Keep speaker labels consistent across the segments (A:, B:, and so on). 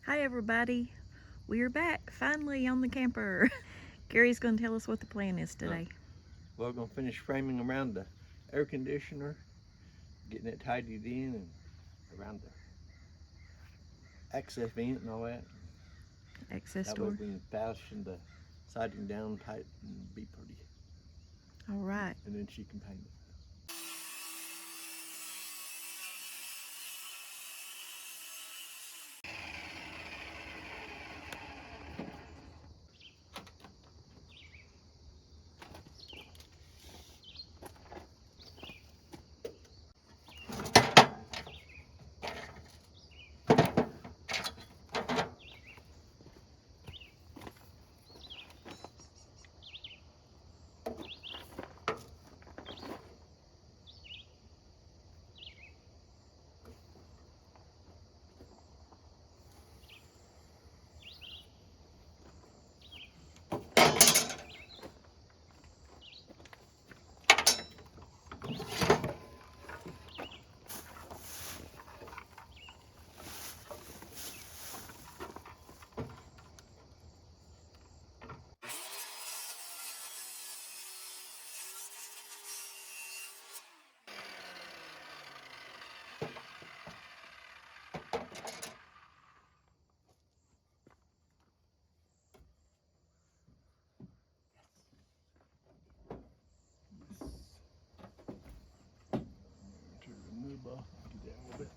A: Hi everybody, we're back finally on the camper. Gary's going to tell us what the plan is today.
B: We're going to finish framing around the air conditioner, getting it tidied in and around the access vent and all that.
A: Access
B: That way
A: door.
B: we can fashion the siding down tight and be pretty.
A: All right.
B: And then she can paint it. To remove get that a little bit.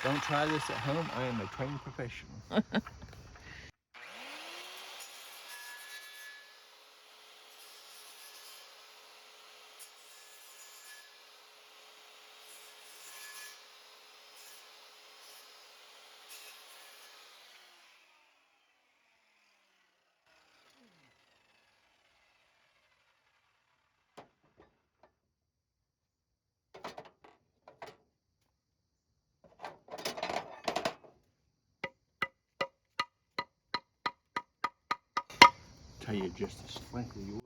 B: Don't try this at home. I am a trained professional. Tell you just a sprinkle you.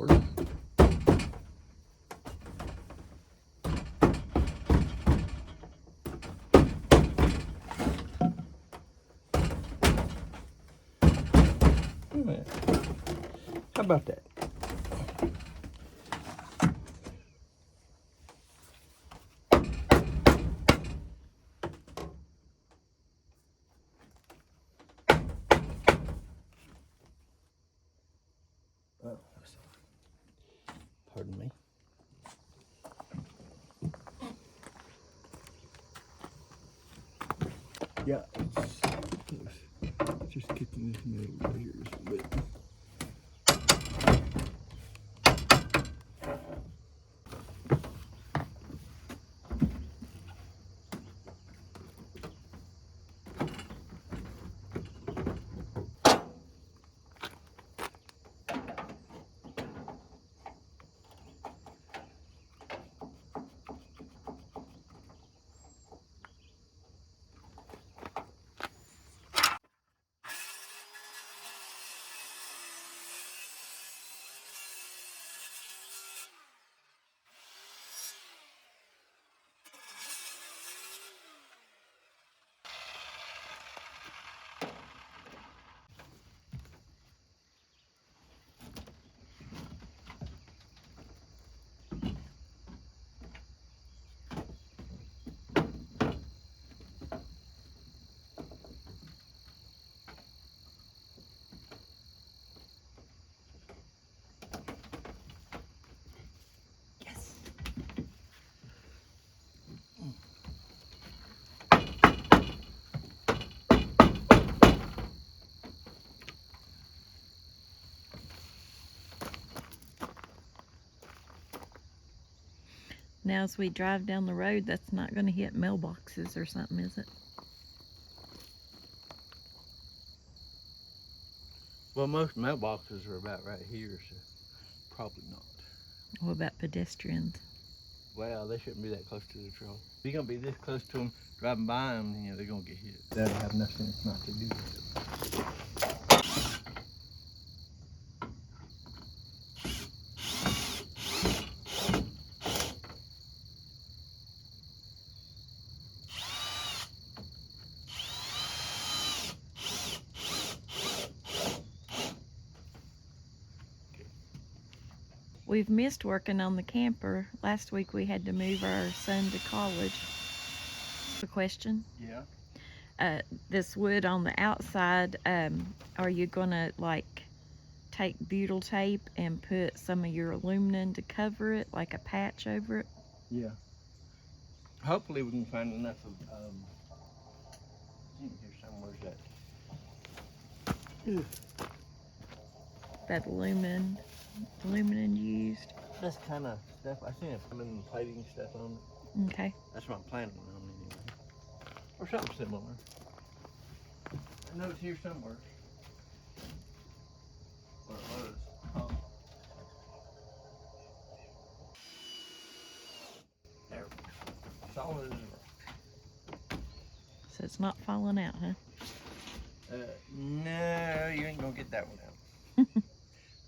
B: Lord. Wait a minute. How about that? Oh, pardon me. Yeah, it's just getting this middle right here just a bit.
A: Now, as we drive down the road, that's not going to hit mailboxes or something, is it?
B: Well, most mailboxes are about right here, so probably not.
A: What about pedestrians?
B: Well, they shouldn't be that close to the trail. If you're gonna be this close to them, driving by them, you know, they're gonna get hit. That'll have nothing not to do with it.
A: We've missed working on the camper. Last week we had to move our son to college. A question?
B: Yeah.
A: This wood on the outside, are you gonna like take butyl tape and put some of your aluminum to cover it, like a patch over it?
B: Yeah. Hopefully we can find enough of, I think here somewhere's that.
A: That aluminum used.
B: This kind of stuff, I think I've come in plating stuff on it.
A: Okay.
B: That's what I'm planning on anyway. Or something similar. I know it's here somewhere. Or it was. Oh. There we go. Solid as a rock.
A: So it's not falling out, huh?
B: No, you ain't gonna get that one out.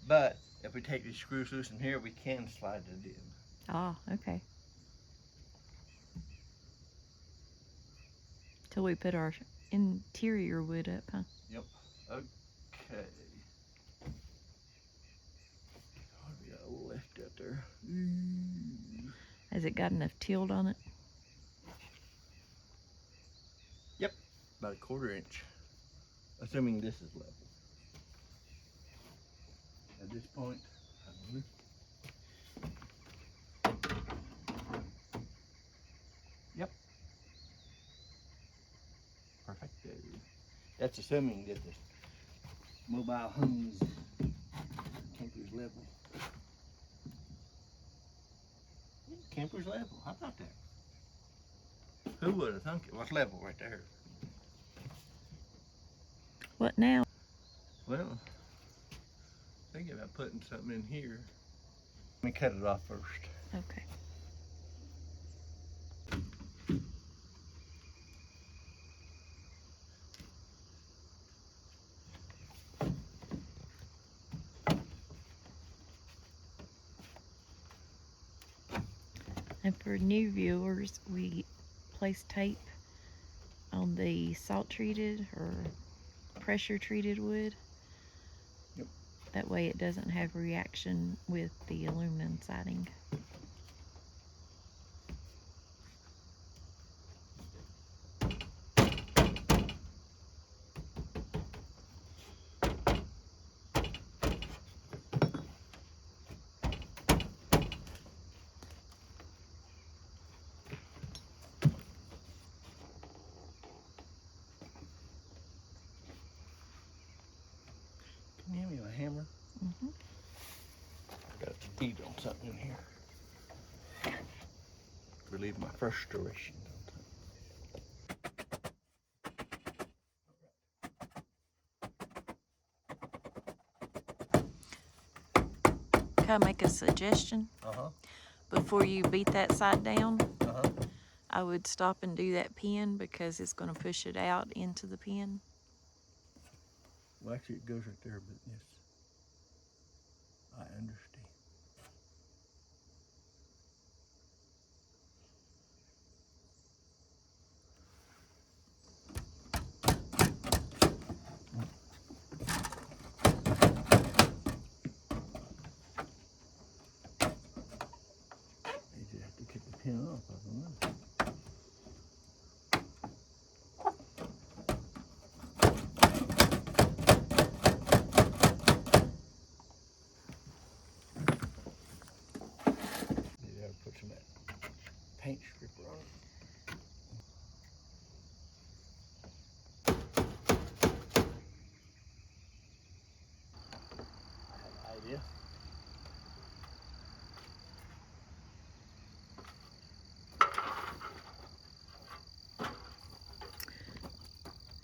B: But if we take these screws loose in here, we can slide it in.
A: Ah, okay. Till we put our interior wood up, huh?
B: Yep. Okay. Oh, we got a lift out there.
A: Has it got enough tilt on it?
B: Yep. About a 1/4 inch. Assuming this is level. At this point, I don't know. Yep. Perfect. That's assuming that the mobile home's camper's level. Camper's level. How about that? Who would have thunk it? What's level right there?
A: What now?
B: Well, thinking about putting something in here. Let me cut it off first.
A: Okay. And for new viewers, we place tape on the salt treated or pressure treated wood.
B: Yep.
A: That way it doesn't have reaction with the aluminum siding.
B: Can you hand me a hammer?
A: Mm-hmm.
B: I got to beat on something in here. Relieve my frustration.
A: Can I make a suggestion?
B: Uh-huh.
A: Before you beat that side down,
B: Uh-huh.
A: I would stop and do that pin because it's going to push it out into the pin.
B: Well, actually, it goes right there, but yes. I understand. You just have to get the pin off, I don't know. Maybe I would put some of that paint stripper on it. I have an idea.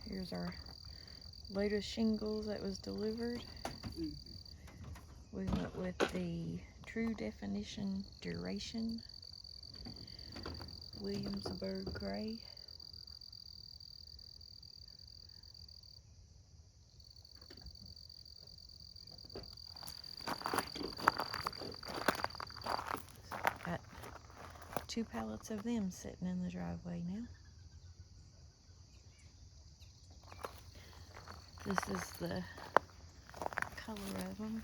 A: Here's our latest shingles that was delivered. We went with the True Definition Duration Williamsburg Gray. Got 2 pallets of them sitting in the driveway now. This is the color of them.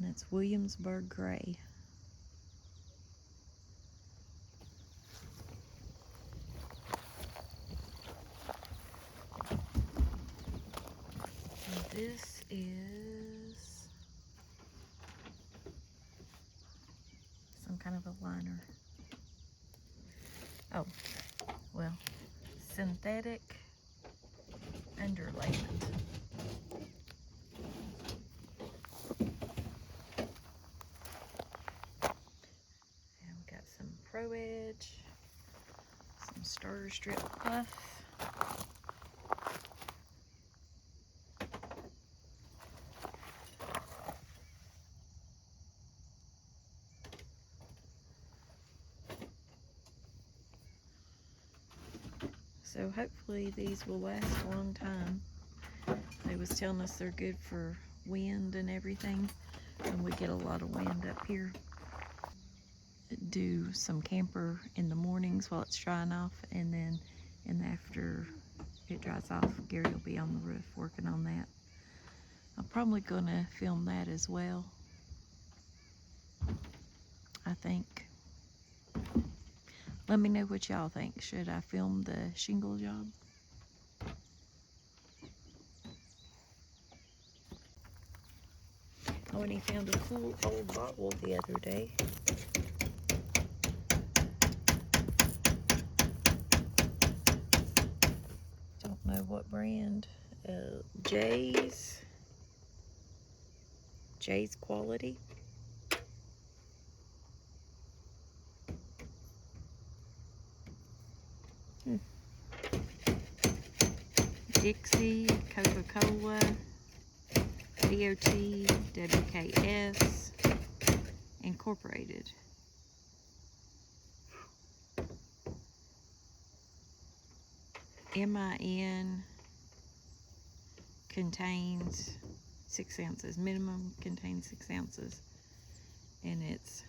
A: And it's Williamsburg Gray. And this is some kind of a liner. Oh, well, synthetic underlayment. And we got some Pro Edge, some starter strip puff. So hopefully these will last a long time. They was telling us they're good for wind and everything, and we get a lot of wind up here. Do some camper in the mornings while it's drying off, and then after it dries off, Gary will be on the roof working on that. I'm probably gonna film that as well, I think. Let me know what y'all think. Should I film the shingle job? Oh, and he found a cool old bottle the other day. Don't know what brand. Jay's Quality. Dixie, Coca-Cola, DOT, WKS, Incorporated. MIN contains 6 ounces. Minimum contains 6 ounces. and it's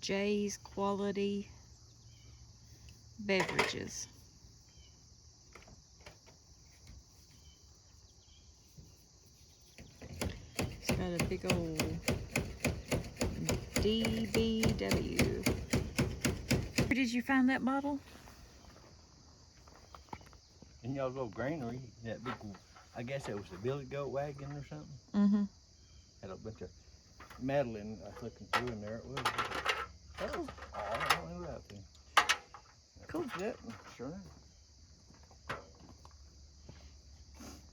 A: Jay's Quality Beverages. It's got a big old DBW. Where did you find that bottle?
B: In y'all's little granary, that big, I guess it was the Billy Goat wagon or something.
A: Mm-hmm.
B: Had a bunch of metal in, I was looking through, and there it was. Oh, I don't know that thing.
A: Cool.
B: Yep, sure enough.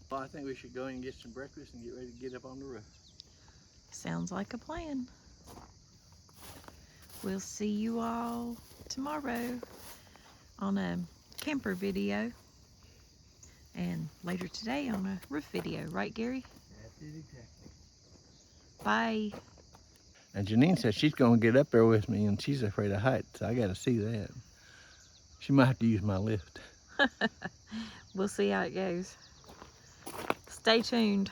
B: Well, I think we should go in and get some breakfast and get ready to get up on the roof.
A: Sounds like a plan. We'll see you all tomorrow on a camper video, and later today on a roof video, right, Gary?
B: That's it, exactly.
A: Bye.
B: And Janine said she's going to get up there with me, and she's afraid of heights, so I got to see that. She might have to use my lift.
A: We'll see how it goes. Stay tuned.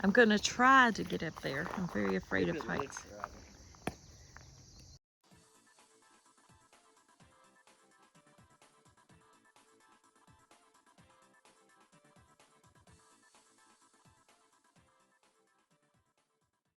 A: I'm going to try to get up there. I'm very afraid of heights.